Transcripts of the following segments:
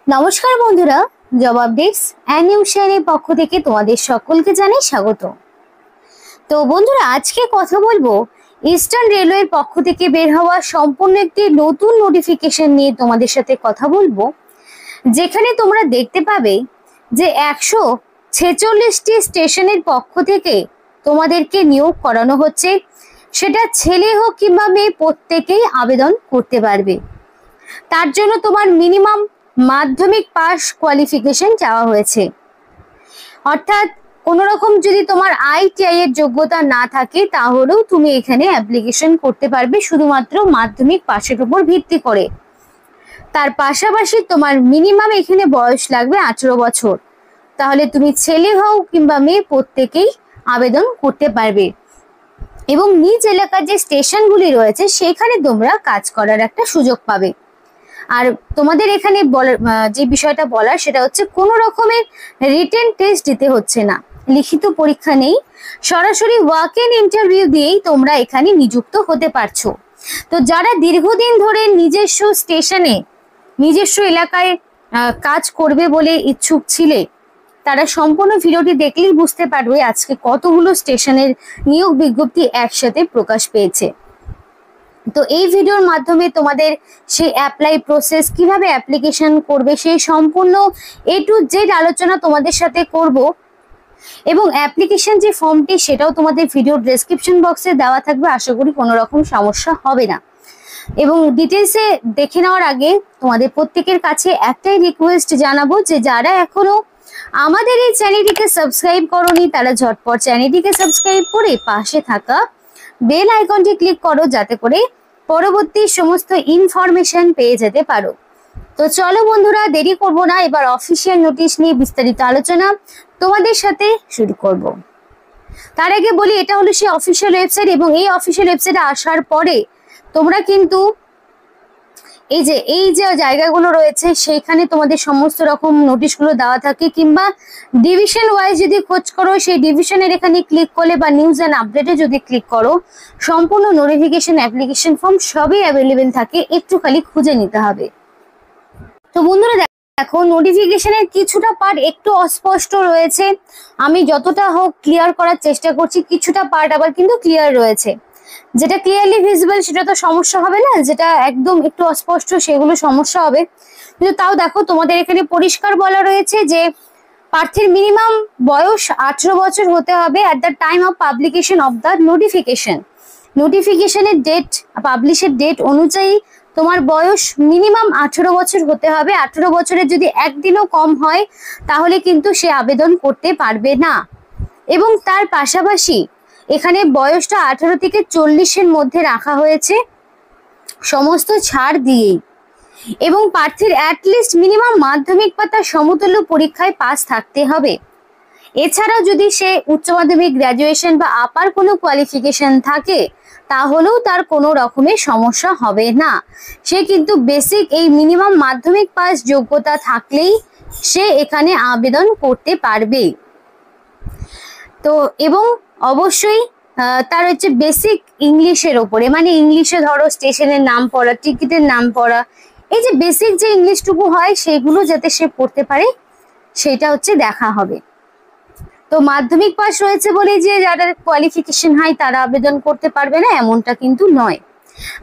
নমস্কার বন্ধুরা, job updates and নিউজের পক্ষ থেকে তোমাদের সকলকে জানাই স্বাগত। তো বন্ধুরা, আজকে কথা বলবো ইস্টার্ন রেলওয়ের পক্ষ থেকে বের হওয়া সম্পূর্ণ একটি নতুন নোটিফিকেশন নিয়ে তোমাদের সাথে কথা বলবো, যেখানে তোমরা দেখতে পাবে যে 146টি স্টেশনের পক্ষ থেকে তোমাদেরকে নিয়োগ করানো হচ্ছে। সেটা ছেলে হোক কিংবা মেয়ে, প্রত্যেকেই আবেদন করতে পারবে। তার জন্য তোমার মিনিমাম মাধ্যমিক পাস কোয়ালিফিকেশন চাওয়া হয়েছে। অর্থাৎ কোনো রকম যদি তোমার ITI এর যোগ্যতা না থাকে তাহলেও তুমি এখানে অ্যাপ্লিকেশন করতে পারবে, শুধুমাত্র মাধ্যমিক পাশের উপর ভিত্তি করে। তার পাশাপাশি তোমার মিনিমাম এখানে বয়স লাগবে 18 বছর। তাহলে তুমি ছেলে হও কিংবা মেয়ে, প্রত্যেকেই আবেদন করতে পারবে। এবং নিজ এলাকার যে স্টেশনগুলি রয়েছে সেখানে তোমরা কাজ করার একটা সুযোগ পাবে। আর তোমাদের এখানে যে বিষয়টা বলার সেটা হচ্ছে, কোনো রকমের রিটেন টেস্ট দিতে হচ্ছে না, লিখিত পরীক্ষা নেই, সরাসরি ওয়াক ইন ইন্টারভিউ দিয়েই তোমরা এখানে নিযুক্ত হতে পারছো। তো যারা দীর্ঘদিন ধরে নিজস্ব স্টেশনে নিজস্ব এলাকায় কাজ করবে বলে ইচ্ছুক ছিলে, তারা সম্পূর্ণ ভিডিওটি দেখলেই বুঝতে পারবে আজকে কতগুলো স্টেশনের নিয়োগ বিজ্ঞপ্তি একসাথে প্রকাশ পেয়েছে। তো এই ভিডিওর মাধ্যমে তোমাদের সেই অ্যাপ্লাই প্রসেস, কিভাবে অ্যাপ্লিকেশন করবে, সেই সম্পূর্ণ A to Z আলোচনা তোমাদের সাথে করব। এবং অ্যাপ্লিকেশন যে ফর্মটি সেটাও তোমাদের ভিডিওর ডেসক্রিপশন বক্সে দেওয়া থাকবে, আশা করি কোনো রকম সমস্যা হবে না। এবং ডিটেলসে দেখে নেওয়ার আগে তোমাদের প্রত্যেকের কাছে একটাই রিকোয়েস্ট জানাবো, যে যারা এখনো আমাদের এই চ্যানেলটিকে সাবস্ক্রাইব করোনি তারা ঝটপট চ্যানেলটিকে সাবস্ক্রাইব করে পাশে থাকা বেল আইকনটি ক্লিক করো, যাতে করে পরবর্তী সমস্ত ইনফরমেশন পেয়ে যেতে পারো। তো চলো বন্ধুরা, দেরি করব না, এবার অফিসিয়াল নোটিশ নিয়ে বিস্তারিত আলোচনা তোমাদের সাথে শুরু করব। তার আগে বলি, এটা হলো সেই অফিসিয়াল ওয়েবসাইট, এবং এই অফিসিয়াল ওয়েবসাইটে আসার পরে তোমরা কিন্তু এই যে জায়গাগুলো রয়েছে সেইখানে তোমাদের সমস্ত রকম নোটিশগুলো দেওয়া থাকে, কিংবা ডিভিশন ওয়াইজ যদি খোঁজ করো সেই ডিভিশনের এখানে ক্লিক করলে বা নিউজ অ্যান্ড আপডেটে যদি ক্লিক করো, সম্পূর্ণ নোটিফিকেশন, অ্যাপ্লিকেশন ফর্ম সবই অ্যাভেলেবেল থাকে, একটু খালি খুঁজে নিতে হবে। তো বন্ধুরা দেখো, নোটিফিকেশনের কিছুটা পার্ট একটু অস্পষ্ট রয়েছে, আমি যতটা হোক ক্লিয়ার করার চেষ্টা করছি। কিছুটা পার্ট আবার কিন্তু ক্লিয়ার রয়েছে, যেটা ক্লিয়ারলি ভিজিবল সেটা তো সমস্যা হবে না, যেটা একদম একটু অস্পষ্ট সেগুলো সমস্যা হবে। কিন্তু তাও দেখো, তোমাদের এখানে পরিষ্কার বলা রয়েছে যে প্রার্থীর মিনিমাম বয়স 18 বছর হতে হবে at the time of publication of the notification. নোটিফিকেশনের ডেট, পাবলিশের ডেট অনুযায়ী তোমার বয়স মিনিমাম 18 বছর হতে হবে। 18 বছরের যদি একদিনও কম হয় তাহলে কিন্তু সে আবেদন করতে পারবে না। এবং তার পাশাপাশি এখানে বয়সটা 18 থেকে 40-এর মধ্যে রাখা হয়েছে, সমস্ত ছাড় দিয়েই। এবং প্রার্থীর অ্যাটলিস্ট মিনিমাম মাধ্যমিক পাতা সমতুল্য পরীক্ষায় পাস থাকতে হবে। এছাড়াও যদি সে উচ্চ মাধ্যমিক, গ্র্যাজুয়েশন বা আপার কোনো কোয়ালিফিকেশন থাকে তাহলেও তার কোনো রকমের সমস্যা হবে না। সে কিন্তু বেসিক এই মিনিমাম মাধ্যমিক পাস যোগ্যতা থাকলেই সে এখানে আবেদন করতে পারবে। তো এবং অবশ্যই তার হচ্ছে বেসিক ইংলিশের ওপরে, মানে ইংলিশে ধরো স্টেশনের নাম পড়া, টিকিটের নাম পড়া, এই যে বেসিক যে ইংলিশটুকু হয় সেগুলো যাতে সে পড়তে পারে সেটা হচ্ছে দেখা হবে। তো মাধ্যমিক পাস রয়েছে বলে যে যারা কোয়ালিফিকেশন হাই তারা আবেদন করতে পারবে না, এমনটা কিন্তু নয়।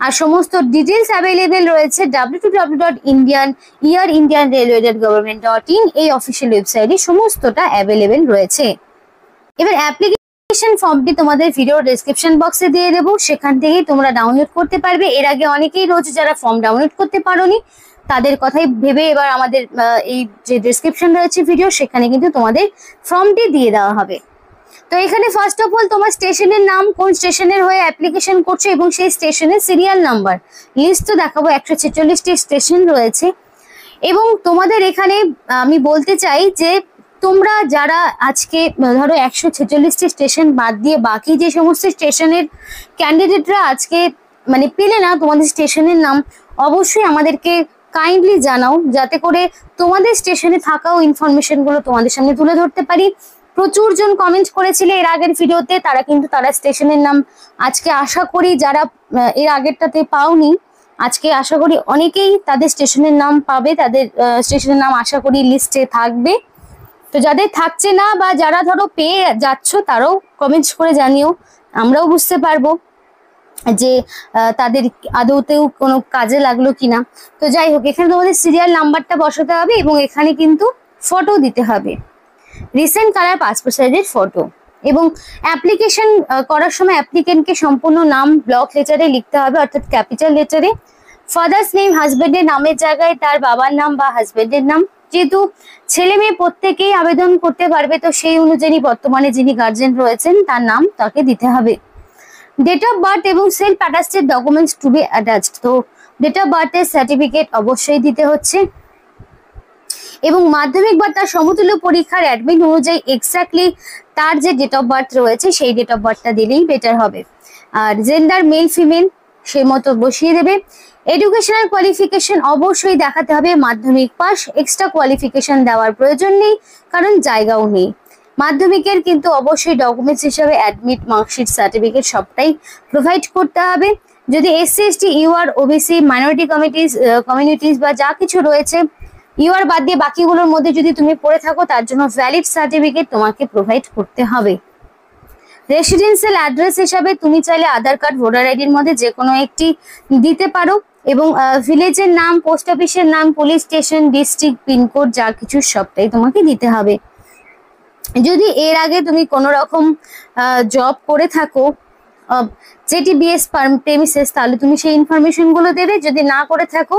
আর সমস্ত ডিটেলস অ্যাভেলেবেল রয়েছে www.indianrailway.government.in এই অফিসিয়াল ওয়েবসাইটে, সমস্তটা অ্যাভেলেবেল রয়েছে। এবার অ্যাপ্লিকেশন ফর্মটি তোমাদের ভিডিও ডেসক্রিপশন বক্সে দিয়ে দেবো, সেখান থেকেই তোমরা ডাউনলোড করতে পারবে। এর আগে অনেকেই রয়েছে যারা ফর্ম ডাউনলোড করতে পারোনি, তাদের কথাই ভেবে এবার আমাদের এই যে ডেসক্রিপশন রয়েছে ভিডিও, সেখানে কিন্তু তোমাদের ফর্মটি দিয়ে দেওয়া হবে। তো এখানে ফার্স্ট অফ অল তোমার স্টেশনের নাম, কোন স্টেশনের হয়ে অ্যাপ্লিকেশন করছো, এবং সেই স্টেশনের সিরিয়াল নাম্বার লিস্ট তো দেখাবো। 146টি স্টেশন রয়েছে। এবং তোমাদের এখানে আমি বলতে চাই যে তোমরা যারা আজকে ধরো 146টি স্টেশন বাদ দিয়ে বাকি যে সমস্ত স্টেশনের ক্যান্ডিডেটরা আজকে মানে পেলে না তোমাদের স্টেশনের নাম, অবশ্যই আমাদেরকে কাইন্ডলি জানাও, যাতে করে তোমাদের স্টেশনে থাকাও ইনফরমেশনগুলো তোমাদের সামনে তুলে ধরতে পারি। প্রচুর জন কমেন্ট করেছিলে এর আগের ভিডিওতে, তারা স্টেশনের নাম আজকে আশা করি যারা এর আগেরটাতে পাওনি আজকে আশা করি অনেকেই তাদের স্টেশনের নাম পাবে, তাদের স্টেশনের নাম আশা করি লিস্টে থাকবে। তো যাদের থাকছে না বা যারা ধরো পেয়ে যাচ্ছ তারাও কমেন্টস করে জানিও, আমরাও বুঝতে পারবো যে তাদের আদৌতেও কোনো কাজে লাগলো কিনা। তো যাই হোক, এখানে তোমাদের সিরিয়াল নাম্বারটা বসাতে হবে এবং এখানে কিন্তু ফটো দিতে হবে, রিসেন্ট কালার পাসপোর্ট সাইজের ফটো। এবং অ্যাপ্লিকেশন করার সময় অ্যাপ্লিকেন্টকে সম্পূর্ণ নাম ব্লক লেটারে লিখতে হবে, অর্থাৎ ক্যাপিটাল লেটারে। ফাদার্স নেম, হাজবেন্ডের নামের জায়গায় তার বাবার নাম বা হাজবেন্ডের নাম। যেহেতু ছেলে মেয়ে প্রত্যেকেই আবেদন করতে পারবে, তো সেই অনুযায়ী বর্তমানে যিনি গার্জেন রয়েছেন তার নাম তাকে দিতে হবে। ডেট অফ বার্থ এবং self attested documents two B attached. তো ডেট অফ বার্থের সার্টিফিকেট অবশ্যই দিতে হচ্ছে এবং মাধ্যমিক বা তার সমতুল্য পরীক্ষার অ্যাডমিট অনুযায়ী এক্স্যাক্টলি তার যে ডেট অফ বার্থ রয়েছে সেই ডেট অফ বার্থটা দিলেই বেটার হবে। আর জেন্ডার মেল ফিমেল সেই মতো বসিয়ে দেবে। এডুকেশনাল কোয়ালিফিকেশন অবশ্যই দেখাতে হবে মাধ্যমিক পাস, এক্সট্রা কোয়ালিফিকেশন দেওয়ার প্রয়োজন নেই কারণ জায়গাও নেই। মাধ্যমিকের কিন্তু অবশ্যই ডকুমেন্টস হিসাবে অ্যাডমিট, মার্কশিট, সার্টিফিকেট সবটাই প্রোভাইড করতে হবে। যদি SC ST UR OBC minority communities বা যা কিছু রয়েছে ইউআর বাদ দিয়ে বাকিগুলোর মধ্যে যদি তুমি পড়ে থাকো তার জন্য ভ্যালিড সার্টিফিকেট তোমাকে প্রোভাইড করতে হবে। রেসিডেন্সিয়াল অ্যাড্রেস হিসাবে তুমি চাইলে আধার কার্ড, ভোটার আইডির মধ্যে যে কোনো একটি দিতে পারো এবং ভিলেজের নাম, পোস্ট অফিসের নাম, পুলিশ স্টেশন, ডিস্ট্রিক্ট, পিনকোড যা কিছু সবটাই তোমাকে দিতে হবে। যদি এর আগে তুমি কোনো রকম জব করে থাকো জেটিবিএস প্রেমিসেস তাহলে তুমি সেই ইনফরমেশন গুলো দেবে। যদি না করে থাকো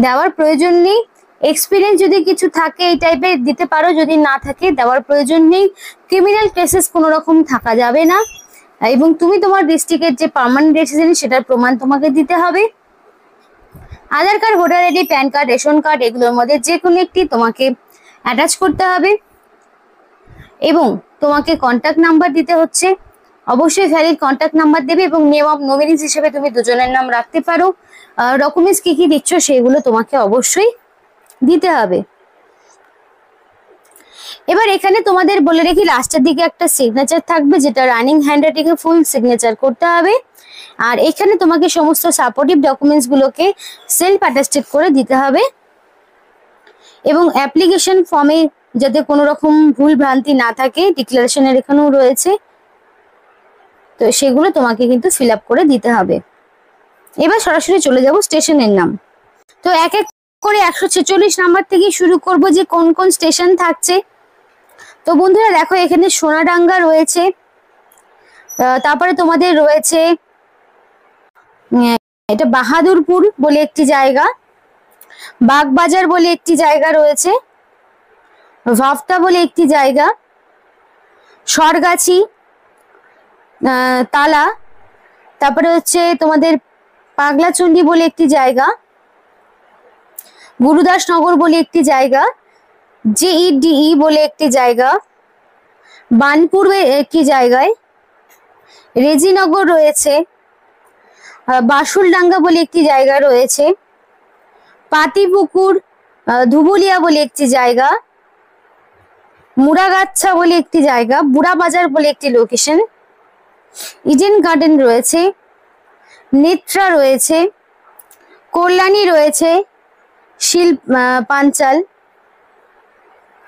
দেওয়ার প্রয়োজন নেই। এক্সপিরিয়েন্স যদি কিছু থাকে এই টাইপের দিতে পারো, যদি না থাকে দেওয়ার প্রয়োজন নেই। ক্রিমিনাল কেসেস কোনো রকম থাকা যাবে না এবং তুমি তোমার ডিস্ট্রিক্টের যে পার্মানেন্ট রেসিডেন্ট সেটার প্রমাণ তোমাকে দিতে হবে। Aadhaar card, voter ID, PAN card, ration card এগুলোর মধ্যে যে কোনো একটি তোমাকে অ্যাটাচ করতে হবে এবং তোমাকে কন্ট্যাক্ট নাম্বার দিতে হচ্ছে, অবশ্যই ভ্যালিড কন্ট্যাক্ট নাম্বার দেবে এবং নেম অফ নমিনিস হিসেবে তুমি দুজনের নাম রাখতে পারো। ডকুমেন্টস কি কি দিচ্ছ সেগুলো তোমাকে অবশ্যই দিতে হবে। এবার এখানে তোমাদের বলে রেখি লাস্টের দিকে একটা সিগনেচার থাকবে যেটা রানিং হ্যান্ডরাইটিং এ ফুল সিগনেচার করতে হবে। আর এখানে তোমাকে সমস্ত সাপোর্টিভ ডকুমেন্টস গুলোকে সেলফ অ্যাটাস্টেড করে দিতে হবে এবং অ্যাপ্লিকেশন ফর্মে যাতে কোনো রকম ভুল ভ্রান্তি না থাকে ডিক্লারেশনের এখানেও রয়েছে, তো সেগুলো তোমাকে কিন্তু ফিল আপ করে দিতে হবে। এবার সরাসরি চলে যাব স্টেশনের নাম। তো এক এক করে 146 নাম্বার থেকে শুরু করব যে কোন কোন স্টেশন থাকছে। তো বন্ধুরা দেখো এখানে সোনাডাঙ্গা রয়েছে, তারপরে তোমাদের রয়েছে এটা বাহাদুরপুর বলে একটি জায়গা, বাগবাজার বলে একটি জায়গা রয়েছে, ভাফতা বলে একটি জায়গা, সরগাছি, তালা, তারপরে হচ্ছে তোমাদের পাগলাচন্ডী বলে একটি জায়গা, গুরুদাসনগর বলে একটি জায়গা, জেইডিই বলে একটি জায়গা, বানপুর একটি জায়গায়, রেজিনগর রয়েছে, বাসুলডাঙ্গা বলে একটি জায়গা রয়েছে, পাতিপুকুর, ধুবুলিয়া বলে একটি জায়গা, মুরাগাচ্ছা বলে একটি জায়গা, বুড়াবাজার বলে একটি লোকেশন, ইডেন গার্ডেন রয়েছে, নেত্রা রয়েছে, কল্যাণী রয়েছে, শিল পাঞ্চাল,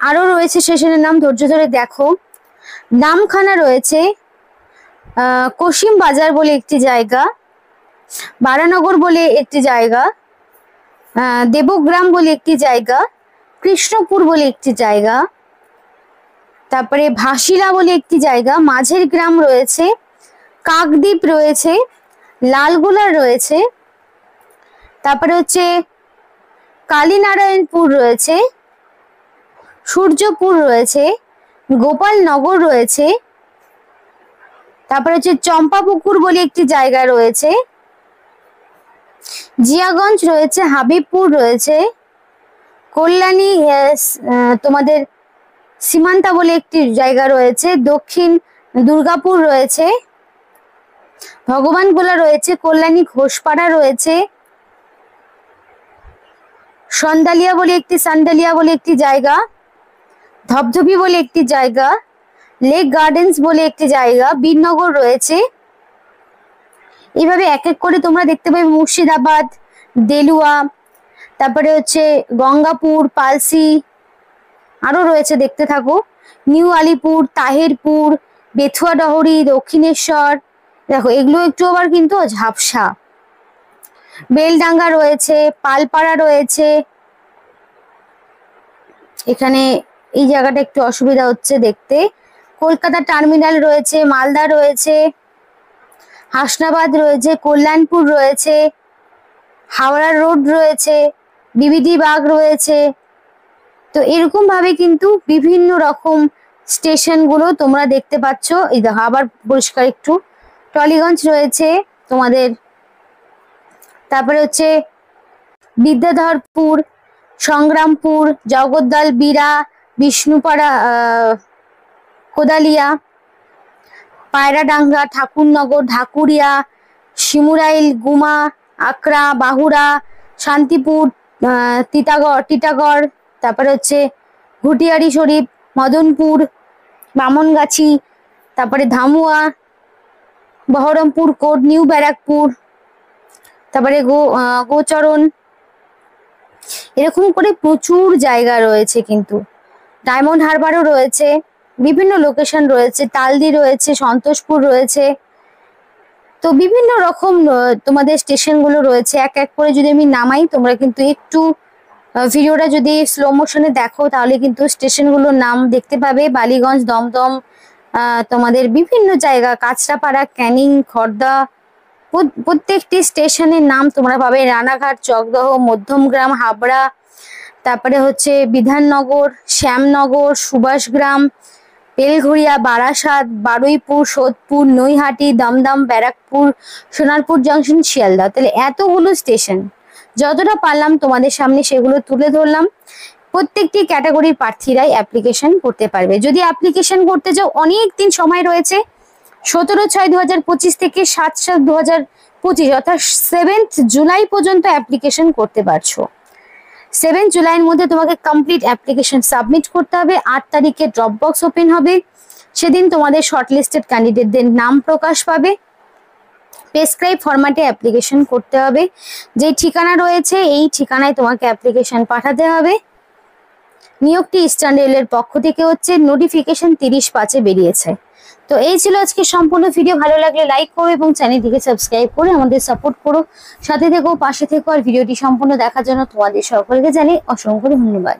আরো রয়েছে স্টেশনের নাম ধৈর্য ধরে দেখো, নামখানা রয়েছে, কসিম বাজার বলে একটি জায়গা, বারানগর বলে একটি জায়গা, দেবগ্রাম বলে একটি জায়গা, কৃষ্ণপুর বলে একটি জায়গা, তারপরে ভাসিলা বলে একটি জায়গা, মাঝের গ্রাম রয়েছে, কাকদ্বীপ রয়েছে, লালগোলা রয়েছে, তারপরে হচ্ছে কালীনারায়ণপুর রয়েছে, সূর্যপুর রয়েছে, গোপালনগর রয়েছে, তারপরে হচ্ছে চম্পাপুকুর বলে একটি জায়গা রয়েছে, জিয়াগঞ্জ রয়েছে, হাবিবপুর রয়েছে, কল্যাণী তোমাদের সীমান্তা বলে একটি জায়গা রয়েছে, দক্ষিণ দুর্গাপুর রয়েছে, ভগবানগোলা রয়েছে, কল্যাণী ঘোষপাড়া রয়েছে, সান্দালিয়া বলে একটি জায়গা, ধবধবি বলে একটি জায়গা, লেক গার্ডেন্স বলে একটি জায়গা, বীরনগর রয়েছে। এইভাবে এক এক করে তোমরা দেখতে পাবে মুর্শিদাবাদ, দেলুয়া, তারপরে হচ্ছে গঙ্গাপুর, পালসি, আরো রয়েছে, দেখতে থাকো। নিউ আলিপুর, তাহিরপুর, বেথুয়া ডহরি, দক্ষিণেশ্বর, দেখো এগুলো একটু আবার কিন্তু ঝাপসা। বেলডাঙ্গা রয়েছে, পালপাড়া রয়েছে, এখানে এই জায়গাটা একটু অসুবিধা হচ্ছে দেখতে। কলকাতা টার্মিনাল রয়েছে, মালদা রয়েছে, হাসনাবাদ রয়েছে, কল্যাণপুর রয়েছে, হাওড়া রোড রয়েছে, বিবিধি বাগ রয়েছে। তো এরকম ভাবে কিন্তু বিভিন্ন রকম স্টেশন গুলো তোমরা দেখতে পাচ্ছ। এই দেখো আবার পরিষ্কার একটু। টলিগঞ্জ রয়েছে তোমাদের, তারপরে হচ্ছে বিদ্যাধরপুর, সংগ্রামপুর, জগদ্দল, বীরা, বিষ্ণুপাড়া, কোদালিয়া, পায়রাডাঙ্গা, ঠাকুরনগর, ঢাকুরিয়া, শিমুরাইল, গুমা, আকরা, বাহুরা, শান্তিপুর, টিটাগড়, তারপরে হচ্ছে ঘুটিয়ারি শরীফ, মদনপুর, বামনগাছি, তারপরে ধামুয়া, বহরমপুর কোট, নিউ ব্যারাকপুর, তারপরে গোচরণ। এরকম করে প্রচুর জায়গা রয়েছে কিন্তু। ডায়মন্ড হারবারও রয়েছে, বিভিন্ন লোকেশন রয়েছে, তালদি রয়েছে, সন্তোষপুর রয়েছে। তো বিভিন্ন রকম তোমাদের স্টেশন গুলো রয়েছে। এক এক করে যদি আমি নামাই, তোমরা কিন্তু একটু ভিডিওটা যদি স্লো মোশনে দেখো তাহলে কিন্তু স্টেশন গুলোর নাম দেখতে পাবে। বালিগঞ্জ, দমদম, তোমাদের বিভিন্ন জায়গা, কাঁচরাপাড়া, ক্যানিং, খড়দা, প্রত্যেকটি স্টেশনের নাম তোমরা পাবে। রানাঘাট, চকদহ, মধ্যমগ্রাম, হাবড়া, তারপরে হচ্ছে বিধাননগর, শ্যামনগর, সুভাষগ্রাম, বেলঘরিয়া, বারাসাত, বারুইপুর, সোদপুর, নৈহাটি, দমদম, ব্যারাকপুর, সোনারপুর জংশন, শিয়ালদা। তাহলে এতগুলো স্টেশন, যতটা পারলাম তোমাদের সামনে সেগুলো তুলে ধরলাম। প্রত্যেকটি ক্যাটাগরির প্রার্থীরাই অ্যাপ্লিকেশন করতে পারবে। যদি অ্যাপ্লিকেশন করতে যাও, অনেক দিন সময় রয়েছে। 17/6/2025 থেকে 7/7/2025, অর্থাৎ 7th জুলাই পর্যন্ত অ্যাপ্লিকেশন করতে পারছো। 7 জুলাইয়ের মধ্যে তোমাকে কমপ্লিট অ্যাপ্লিকেশন সাবমিট করতে হবে। 8 তারিখে ড্রপ বক্স ওপেন হবে, সেদিন তোমাদের শর্টলিস্টেড ক্যান্ডিডেটদের নাম প্রকাশ পাবে। প্রেসক্রাইব ফরম্যাটে অ্যাপ্লিকেশন করতে হবে। যে ঠিকানা রয়েছে এই ঠিকানায় তোমাকে অ্যাপ্লিকেশন পাঠাতে হবে। নিয়োগটি ইস্টার্ন রেলের পক্ষ থেকে হচ্ছে, নোটিফিকেশন 30/5-এ বেরিয়েছে। তো এই ছিল আজকে সম্পূর্ণ ভিডিও। ভালো লাগলে লাইক করো এবং চ্যানেলটিকে সাবস্ক্রাইব করে আমাদের সাপোর্ট করো। সাথে থেকো, পাশে থেকো। আর ভিডিওটি সম্পূর্ণ দেখার জন্য তোমাদের সকলকে জানাই অসংখ্য ধন্যবাদ।